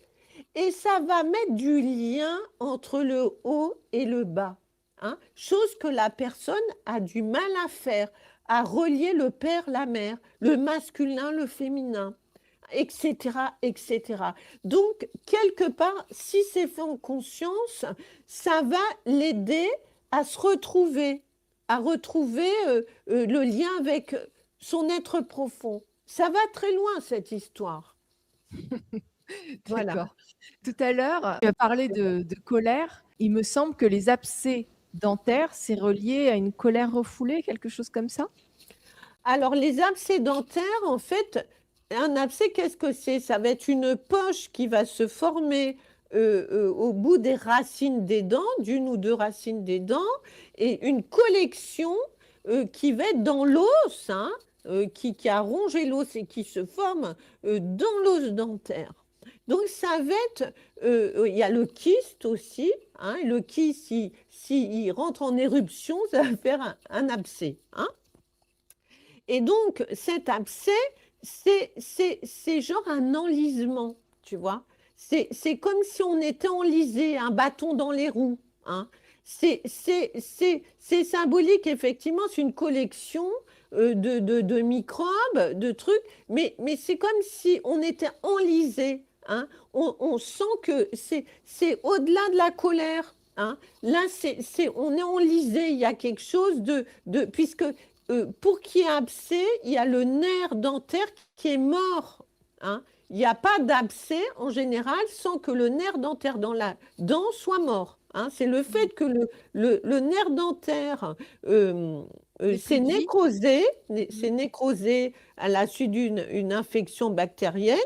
Et ça va mettre du lien entre le haut et le bas. Hein, chose que la personne a du mal à faire, à relier le père, la mère, le masculin, le féminin, etc., etc. Donc, quelque part, si c'est fait en conscience, ça va l'aider à se retrouver, à retrouver le lien avec son être profond. Ça va très loin, cette histoire. Voilà. D'accord. Tout à l'heure, tu as parlé de colère. Il me semble que les abcès dentaires, c'est relié à une colère refoulée, quelque chose comme ça? Alors, les abcès dentaires, en fait, un abcès, qu'est-ce que c'est? Ça va être une poche qui va se former au bout des racines des dents, d'une ou deux racines des dents, et une collection qui va être dans l'os, hein, qui a rongé l'os et qui se forme dans l'os dentaire. Donc, ça va être, il y a le kyste aussi, hein, le kyste, il rentre en éruption, ça va faire un abcès, hein. Et donc, cet abcès, c'est genre un enlisement, tu vois. C'est comme si on était enlisé, un bâton dans les roues. Hein. C'est symbolique, effectivement, c'est une collection de microbes, de trucs, mais c'est comme si on était enlisé. Hein. On sent que c'est au-delà de la colère. Hein. Là, on est enlisé, il y a quelque chose puisque pour qu'il y ait abcès, il y a le nerf dentaire qui est mort. Hein. Il n'y a pas d'abcès en général sans que le nerf dentaire dans la dent soit mort. Hein. C'est le fait que le nerf dentaire s'est nécrosé à la suite d'une infection bactérienne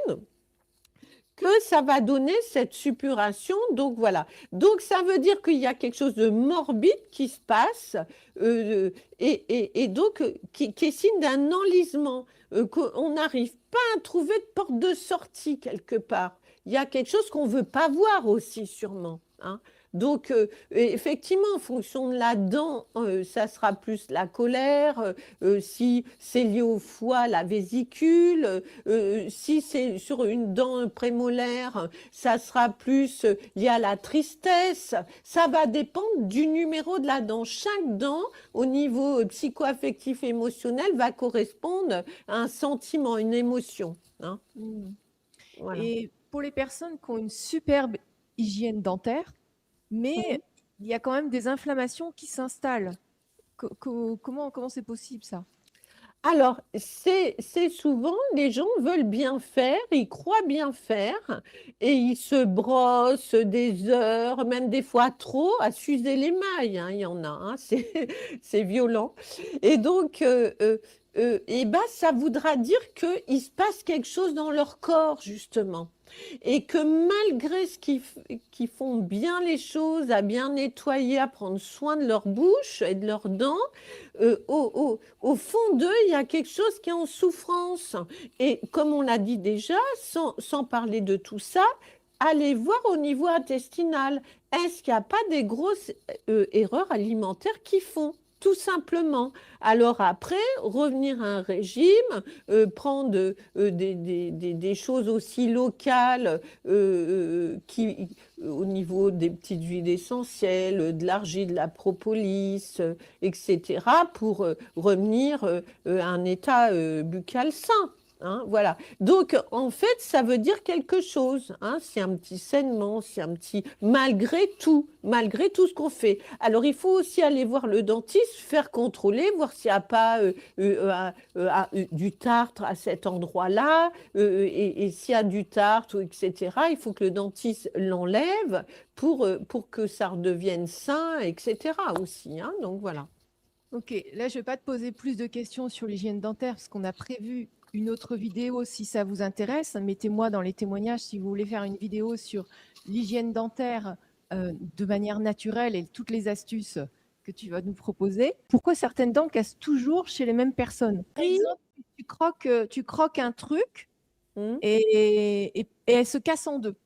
que ça va donner cette suppuration. Donc voilà. Donc ça veut dire qu'il y a quelque chose de morbide qui se passe et donc qui est signe d'un enlisement, qu'on n'arrive pas à trouver de porte de sortie quelque part. Il y a quelque chose qu'on ne veut pas voir aussi sûrement. Hein. Donc, effectivement, en fonction de la dent, ça sera plus la colère. Si c'est lié au foie, la vésicule. Si c'est sur une dent prémolaire, ça sera plus lié à la tristesse. Ça va dépendre du numéro de la dent. Chaque dent, au niveau psycho-affectif émotionnel, va correspondre à un sentiment, une émotion. Hein. Mmh. Voilà. Et pour les personnes qui ont une superbe hygiène dentaire, mais il y a quand même des inflammations qui s'installent. Comment c'est possible ça? Alors, c'est souvent, les gens veulent bien faire, ils croient bien faire, et ils se brossent des heures, même des fois trop, à s'user les mailles. Hein, il y en a, hein, c'est violent. Et donc, et ben, ça voudra dire qu'il se passe quelque chose dans leur corps, justement. Et que malgré qu'ils font bien les choses, à bien nettoyer, à prendre soin de leur bouche et de leurs dents, au fond d'eux, il y a quelque chose qui est en souffrance. Et comme on l'a dit déjà, sans parler de tout ça, allez voir au niveau intestinal. Est-ce qu'il n'y a pas des grosses erreurs alimentaires qu'ils font? Tout simplement. Alors après, revenir à un régime, prendre des choses aussi locales au niveau des petites huiles essentielles, de l'argile, de la propolis, etc., pour revenir à un état buccal sain. Hein, voilà. Donc, en fait, ça veut dire quelque chose. Hein, c'est un petit saignement, c'est un petit... malgré tout ce qu'on fait. Alors, il faut aussi aller voir le dentiste, faire contrôler, voir s'il n'y a pas du tartre à cet endroit-là, et s'il y a du tartre, etc., il faut que le dentiste l'enlève pour que ça redevienne sain, etc. aussi. Hein, donc, voilà. Ok, là, je ne vais pas te poser plus de questions sur l'hygiène dentaire parce qu'on a prévu une autre vidéo si ça vous intéresse. Mettez-moi dans les témoignages si vous voulez faire une vidéo sur l'hygiène dentaire de manière naturelle et toutes les astuces que tu vas nous proposer. Pourquoi certaines dents cassent toujours chez les mêmes personnes? Par exemple, tu croques un truc et elle se casse en deux.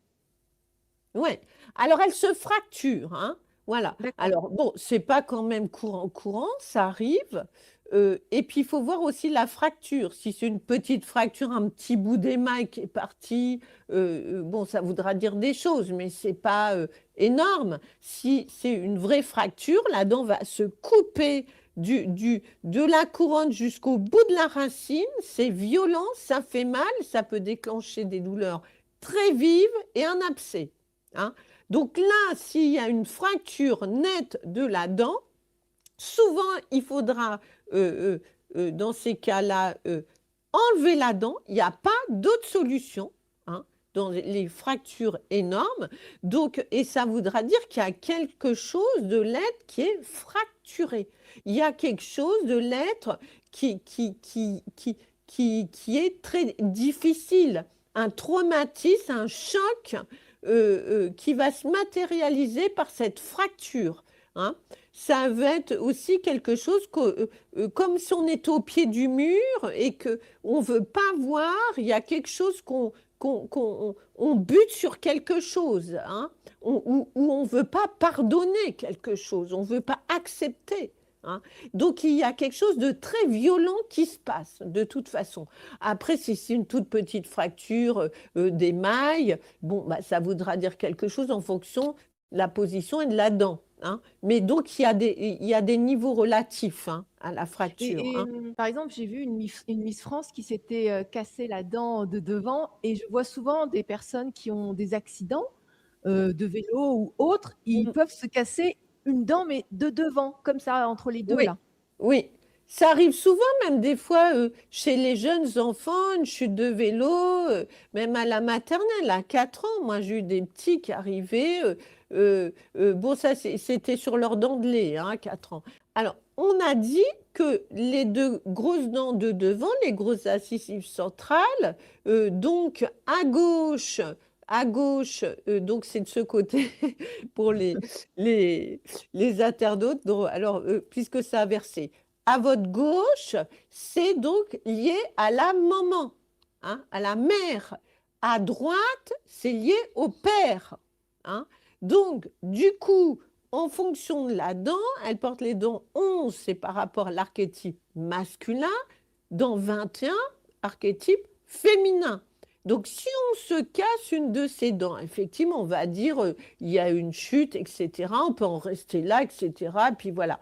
Oui. Alors, elle se fracture, hein. Voilà. Alors, bon, c'est pas quand même courant, ça arrive. Et puis, il faut voir aussi la fracture. Si c'est une petite fracture, un petit bout d'émail qui est parti, bon, ça voudra dire des choses, mais c'est pas énorme. Si c'est une vraie fracture, la dent va se couper de la couronne jusqu'au bout de la racine. C'est violent, ça fait mal, ça peut déclencher des douleurs très vives et un abcès. Hein. Donc là, s'il y a une fracture nette de la dent, souvent, il faudra, dans ces cas-là, enlever la dent. Il n'y a pas d'autre solution, hein, dans les fractures énormes. Donc, et ça voudra dire qu'il y a quelque chose de l'être qui est fracturé. Il y a quelque chose de l'être qui est très difficile. Un traumatisme, un choc qui va se matérialiser par cette fracture. Hein. Ça va être aussi quelque chose comme si on était au pied du mur et qu'on ne veut pas voir, il y a quelque chose qu'on bute sur quelque chose, hein, où on ne veut pas pardonner quelque chose, on ne veut pas accepter. Hein. Donc, il y a quelque chose de très violent qui se passe, de toute façon. Après, si c'est une toute petite fracture d'émail, bon, bah, ça voudra dire quelque chose en fonction de la position et de la dent. Hein. Mais donc, il y a des niveaux relatifs, hein, à la fracture. Hein. Par exemple, j'ai vu une Miss France qui s'était cassé la dent de devant et je vois souvent des personnes qui ont des accidents de vélo ou autres, ils peuvent se casser une dent, mais de devant, comme ça, entre les deux, oui. là. Oui, ça arrive souvent, même des fois, chez les jeunes enfants, une chute de vélo, même à la maternelle, à 4 ans. Moi, j'ai eu des petits qui arrivaient. Bon, ça, c'était sur leurs dents de lait, hein, à 4 ans. Alors, on a dit que les deux grosses dents de devant, les grosses incisives centrales, donc à gauche, donc c'est de ce côté pour les internautes. Donc, alors, puisque ça a versé à votre gauche, c'est donc lié à la maman, hein, à la mère. À droite, c'est lié au père. Hein. Donc, du coup, en fonction de la dent, elle porte les dents 11, c'est par rapport à l'archétype masculin, dans 21, archétype féminin. Donc, si on se casse une de ces dents, effectivement, on va dire il y a une chute, etc. On peut en rester là, etc. Et puis voilà.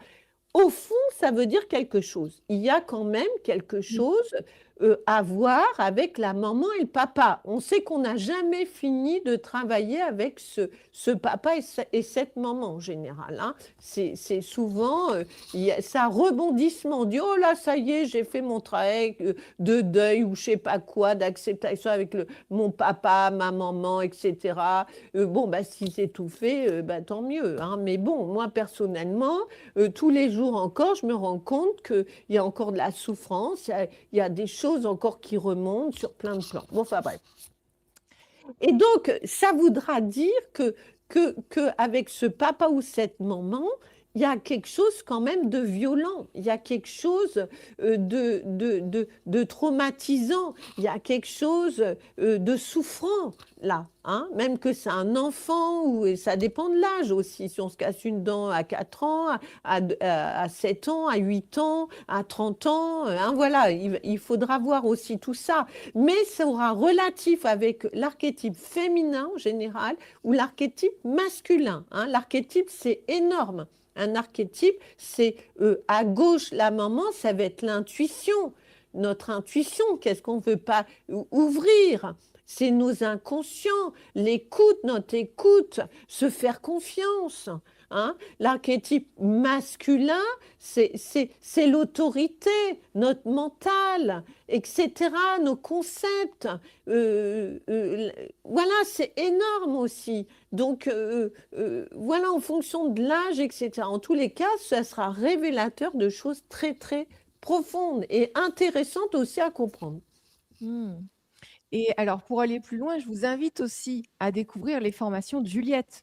Au fond, ça veut dire quelque chose. Il y a quand même quelque chose à voir avec la maman et le papa. On sait qu'on n'a jamais fini de travailler avec ce papa et cette maman en général, hein. C'est souvent, ça rebondissement. On dit, oh là, ça y est, j'ai fait mon travail de deuil ou je sais pas quoi, d'acceptation avec mon papa, ma maman, etc. Bon, bah, si c'est tout fait, bah, tant mieux, hein. Mais bon, moi, personnellement, tous les jours encore, je me rends compte qu'il y a encore de la souffrance, il y a des choses encore qui remontent sur plein de plans. Bon, enfin bref. Et donc, ça voudra dire que avec ce papa ou cette maman, il y a quelque chose quand même de violent, il y a quelque chose de traumatisant, il y a quelque chose de souffrant là, hein. Même que c'est un enfant, ou et ça dépend de l'âge aussi. Si on se casse une dent à 4 ans, à 7 ans, à 8 ans, à 30 ans, hein, voilà, il faudra voir aussi tout ça. Mais ça sera relatif avec l'archétype féminin en général ou l'archétype masculin, hein. L'archétype, c'est énorme. Un archétype, c'est à gauche, la maman, ça va être l'intuition. Notre intuition, qu'est-ce qu'on ne veut pas ouvrir? C'est nos inconscients, l'écoute, notre écoute, se faire confiance, hein. L'archétype masculin, c'est l'autorité, notre mental, etc., nos concepts. Voilà, c'est énorme aussi. Donc, voilà, en fonction de l'âge, etc. En tous les cas, ça sera révélateur de choses très, très profondes et intéressantes aussi à comprendre. Hmm. Et alors, pour aller plus loin, je vous invite aussi à découvrir les formations de Juliette,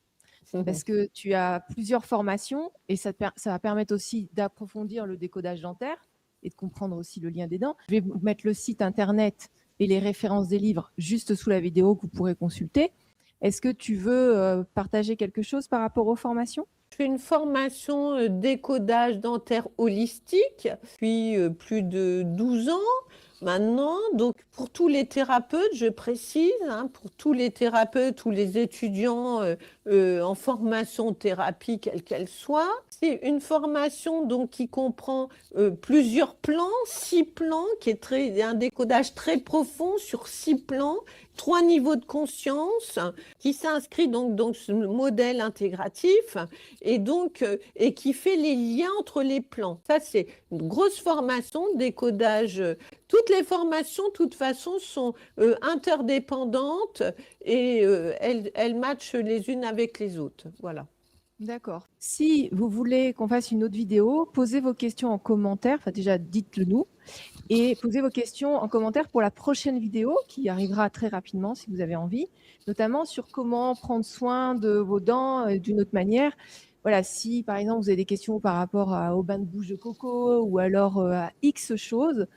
parce que tu as plusieurs formations et ça va permettre aussi d'approfondir le décodage dentaire et de comprendre aussi le lien des dents. Je vais vous mettre le site internet et les références des livres juste sous la vidéo que vous pourrez consulter. Est-ce que tu veux partager quelque chose par rapport aux formations? Je fais une formation décodage dentaire holistique depuis plus de 12 ans maintenant. Donc, pour tous les thérapeutes, je précise, hein, pour tous les thérapeutes ou les étudiants en formation thérapie, quelle qu'elle soit, c'est une formation donc, qui comprend plusieurs plans, 6 plans, qui est un décodage très profond sur 6 plans, 3 niveaux de conscience, qui s'inscrit donc dans ce modèle intégratif et donc et qui fait les liens entre les plans. Ça, c'est une grosse formation de décodage. Toutes les formations, de toute façon, sont interdépendantes et elles matchent les unes avec les autres. Voilà. D'accord. Si vous voulez qu'on fasse une autre vidéo, posez vos questions en commentaire. Enfin, déjà, dites-le nous. Et posez vos questions en commentaire pour la prochaine vidéo qui arrivera très rapidement si vous avez envie, notamment sur comment prendre soin de vos dents d'une autre manière. Voilà, si par exemple vous avez des questions par rapport au bain de bouche de coco ou alors à X choses,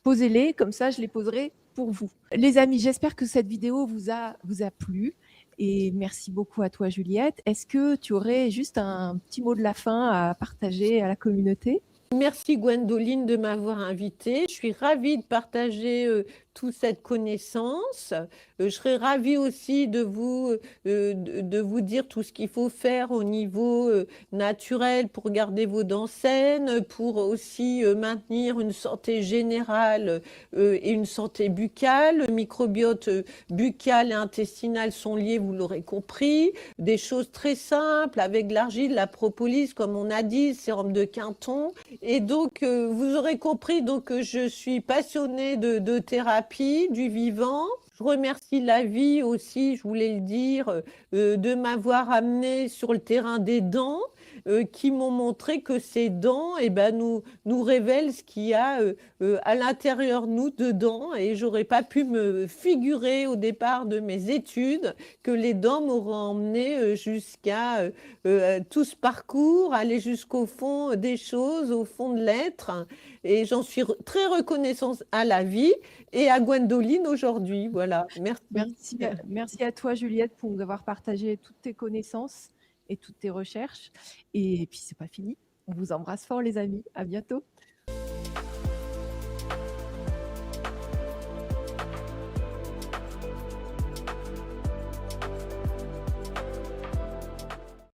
posez-les, comme ça je les poserai pour vous. Les amis, j'espère que cette vidéo vous a plu. Et merci beaucoup à toi, Juliette. Est-ce que tu aurais juste un petit mot de la fin à partager à la communauté? Merci Gwendoline de m'avoir invitée. Je suis ravie de partager toute cette connaissance. Je serais ravie aussi de vous dire tout ce qu'il faut faire au niveau naturel pour garder vos dents saines, pour aussi maintenir une santé générale et une santé buccale. Le microbiote buccal et intestinal sont liés, vous l'aurez compris. Des choses très simples avec de l'argile, la propolis, comme on a dit, le sérum de Quinton. Et donc, vous aurez compris donc, que je suis passionnée de thérapie, du vivant. Je remercie la vie aussi, je voulais le dire, de m'avoir amenée sur le terrain des dents, qui m'ont montré que ces dents nous révèlent ce qu'il y a à l'intérieur de nous, dedans. Et j'aurais pas pu me figurer au départ de mes études que les dents m'auraient emmené jusqu'à tout ce parcours, aller jusqu'au fond des choses, au fond de l'être. Et j'en suis très reconnaissante à la vie et à Gwendoline aujourd'hui. Voilà, merci. Merci à toi, Juliette, pour nous avoir partagé toutes tes connaissances et toutes tes recherches. Et puis, c'est pas fini. On vous embrasse fort, les amis. À bientôt.